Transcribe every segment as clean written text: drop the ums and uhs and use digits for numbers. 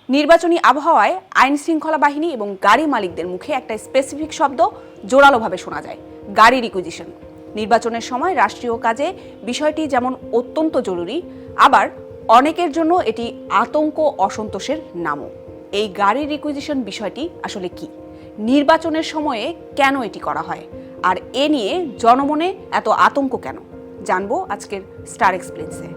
নির্বাচনী আবহাওয়ায় আইন শৃঙ্খলা বাহিনী এবং গাড়ি মালিকদের মুখে একটা স্পেসিফিক শব্দ জোরালোভাবে শোনা যায়, গাড়ি রিকুইজিশন। নির্বাচনের সময় রাষ্ট্রীয় কাজে বিষয়টি যেমন অত্যন্ত জরুরি, আবার অনেকের জন্য এটি আতঙ্ক অসন্তোষের নামও। এই গাড়ি রিকুইজিশন বিষয়টি আসলে কি, নির্বাচনের সময়ে কেন এটি করা হয়, আর এ নিয়ে জনমনে এত আতঙ্ক কেন, জানবো আজকের স্টার এক্সপ্লেন্সে।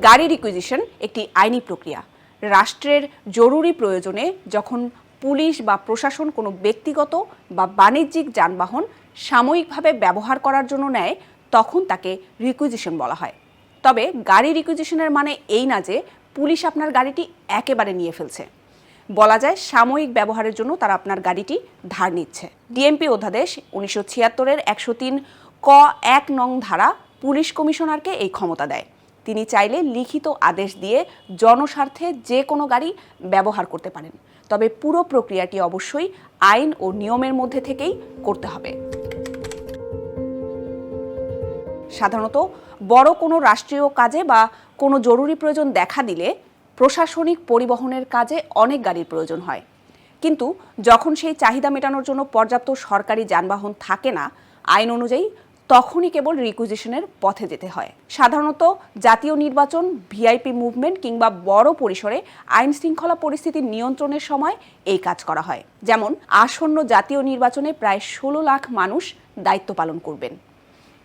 গাড়ি রিকুইজিশন একটি আইনি প্রক্রিয়া। রাষ্ট্রের জরুরি প্রয়োজনে যখন পুলিশ বা প্রশাসন কোনো ব্যক্তিগত বা বাণিজ্যিক যানবাহন সাময়িকভাবে ব্যবহার করার জন্য নেয়, তখন তাকে রিকুইজিশন বলা হয়। তবে গাড়ি রিকুইজিশনের মানে এই না যে পুলিশ আপনার গাড়িটি একেবারে নিয়ে ফেলছে। বলা যায় সাময়িক ব্যবহারের জন্য তারা আপনার গাড়িটি ধার নিচ্ছে। ডিএমপি অধ্যাদেশ 1976-এর 103 ক 1 নং ধারা পুলিশ কমিশনারকে এই ক্ষমতা দেয়। তিনি চাইলে লিখিত আদেশ দিয়ে জনস্বার্থে যে কোনো গাড়ি ব্যবহার করতে পারেন, তবে পুরো প্রক্রিয়াটি অবশ্যই আইন ও নিয়মের মধ্যে থেকেই করতে হবে। সাধারণত বড় কোনো রাষ্ট্রীয় কাজে বা কোনো জরুরি প্রয়োজন দেখা দিলে প্রশাসনিক পরিবহনের কাজে অনেক গাড়ির প্রয়োজন হয়, কিন্তু যখন সেই চাহিদা মেটানোর জন্য পর্যাপ্ত সরকারি যানবাহন থাকে না আইন অনুযায়ী, তখনই কেবল রিকুইজিশনের পথে যেতে হয়। সাধারণত জাতীয় নির্বাচন, ভিআইপি মুভমেন্ট কিংবা বড় পরিসরে আইন শৃঙ্খলা পরিস্থিতি নিয়ন্ত্রণের সময় এই কাজ করা হয়। যেমন আসন্ন জাতীয় নির্বাচনে প্রায় 16 লাখ মানুষ দায়িত্ব পালন করবেন।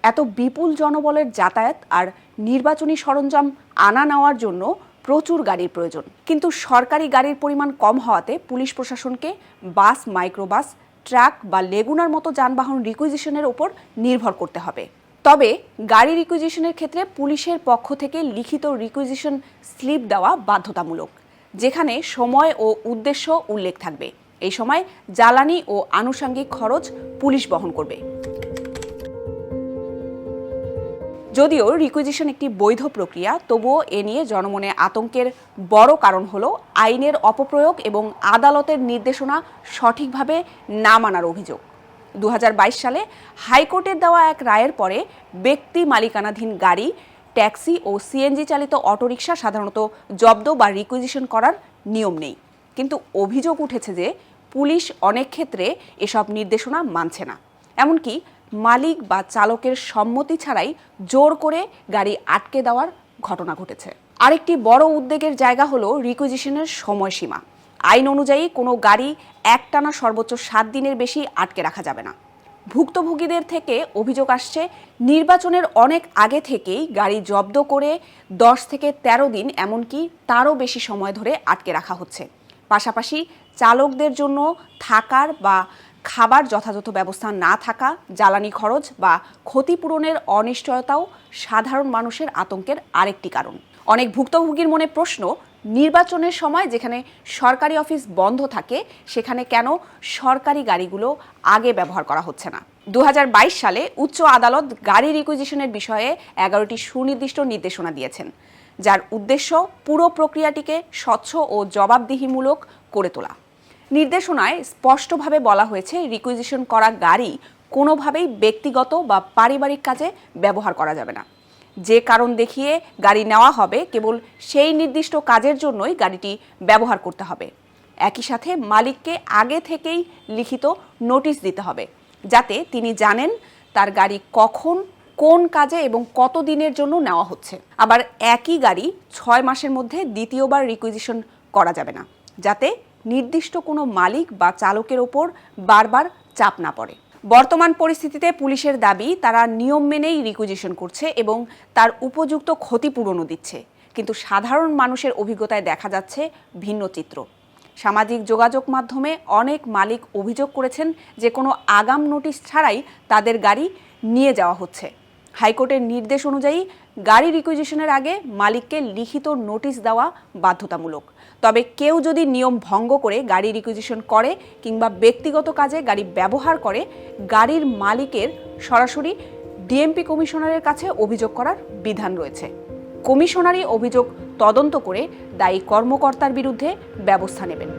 এত বিপুল জনবলের যাতায়াত আর নির্বাচনী সরঞ্জাম আনা নেওয়ার জন্য প্রচুর গাড়ির প্রয়োজন, কিন্তু সরকারি গাড়ির পরিমাণ কম হওয়াতে পুলিশ প্রশাসনকে বাস, মাইক্রোবাস, ট্রাক বা লেগুনার মতো যানবাহন রিকুইজিশনের উপর নির্ভর করতে হবে। তবে গাড়ি রিকুইজিশনের ক্ষেত্রে পুলিশের পক্ষ থেকে লিখিত রিকুইজিশন স্লিপ দেওয়া বাধ্যতামূলক, যেখানে সময় ও উদ্দেশ্য উল্লেখ থাকবে। এই সময় জ্বালানি ও আনুষঙ্গিক খরচ পুলিশ বহন করবে। যদিও রিকুইজিশন একটি বৈধ প্রক্রিয়া, তবুও এ নিয়ে জনমনে আতঙ্কের বড় কারণ হলো আইনের অপপ্রয়োগ এবং আদালতের নির্দেশনা সঠিকভাবে না মানার অভিযোগ। 2022 সালে হাইকোর্টের দেওয়া এক রায়ের পরে ব্যক্তি মালিকানাধীন গাড়ি, ট্যাক্সি ও সিএনজি চালিত অটোরিকশা সাধারণত জব্দ বা রিকুইজিশন করার নিয়ম নেই, কিন্তু অভিযোগ উঠেছে যে পুলিশ অনেক ক্ষেত্রে এসব নির্দেশনা মানছে না, এমনকি মালিক বা চালকের সম্মতি ছাড়াই জোর করে গাড়ি আটকে দেওয়ার ঘটনা ঘটেছে। আরেকটি বড় উদ্বেগের জায়গা হলো রিকুইজিশনের সময়সীমা। আইন অনুযায়ী কোনো গাড়ি একটানা সর্বোচ্চ 7 দিনের বেশি আটকে রাখা যাবে না। ভুক্তভোগীদের থেকে অভিযোগ আসছে নির্বাচনের অনেক আগে থেকেই গাড়ি জব্দ করে 10 থেকে 13 দিন, এমনকি তারও বেশি সময় ধরে আটকে রাখা হচ্ছে। পাশাপাশি চালকদের জন্য থাকার বা খাবার যথাযথ ব্যবস্থা না থাকা, জ্বালানি খরচ বা ক্ষতিপূরণের অনিশ্চয়তাও সাধারণ মানুষের আতঙ্কের আরেকটি কারণ। অনেক ভুক্তভোগীর মনে প্রশ্ন, নির্বাচনের সময় যেখানে সরকারি অফিস বন্ধ থাকে সেখানে কেন সরকারি গাড়িগুলো আগে ব্যবহার করা হচ্ছে না? 2022 সালে উচ্চ আদালত গাড়ি রিকুইজিশনের বিষয়ে 11টি সুনির্দিষ্ট নির্দেশনা দিয়েছেন, যার উদ্দেশ্য পুরো প্রক্রিয়াটিকে স্বচ্ছ ও জবাবদিহিমূলক করে তোলা। নির্দেশনায় স্পষ্টভাবে বলা হয়েছে রিকুইজিশন করা গাড়ি কোনোভাবেই ব্যক্তিগত বা পারিবারিক কাজে ব্যবহার করা যাবে না। যে কারণ দেখিয়ে গাড়ি নেওয়া হবে, কেবল সেই নির্দিষ্ট কাজের জন্যই গাড়িটি ব্যবহার করতে হবে। একই সাথে মালিককে আগে থেকেই লিখিত নোটিশ দিতে হবে, যাতে তিনি জানেন তার গাড়ি কখন, কোন কাজে এবং কত দিনের জন্য নেওয়া হচ্ছে। আবার একই গাড়ি 6 মাসের মধ্যে দ্বিতীয়বার রিকুইজিশন করা যাবে না, যাতে নির্দিষ্ট কোনো মালিক বা চালকের ওপর বারবার চাপ না পড়ে। বর্তমান পরিস্থিতিতে পুলিশের দাবি তারা নিয়ম মেনেই রিকুইজিশন করছে এবং তার উপযুক্ত ক্ষতিপূরণও দিচ্ছে, কিন্তু সাধারণ মানুষের অভিজ্ঞতায় দেখা যাচ্ছে ভিন্ন চিত্র। সামাজিক যোগাযোগ মাধ্যমে অনেক মালিক অভিযোগ করেছেন যে কোনো আগাম নোটিশ ছাড়াই তাদের গাড়ি নিয়ে যাওয়া হচ্ছে। হাইকোর্টের নির্দেশ অনুযায়ী গাড়ি রিকুইজিশনের আগে মালিককে লিখিত নোটিশ দেওয়া বাধ্যতামূলক। তবে কেউ যদি নিয়ম ভঙ্গ করে গাড়ি রিকুইজিশন করে কিংবা ব্যক্তিগত কাজে গাড়ি ব্যবহার করে, গাড়ির মালিকের সরাসরি ডিএমপি কমিশনারের কাছে অভিযোগ করার বিধান রয়েছে। কমিশনারই অভিযোগ তদন্ত করে দায়ী কর্মকর্তার বিরুদ্ধে ব্যবস্থা নেবেন।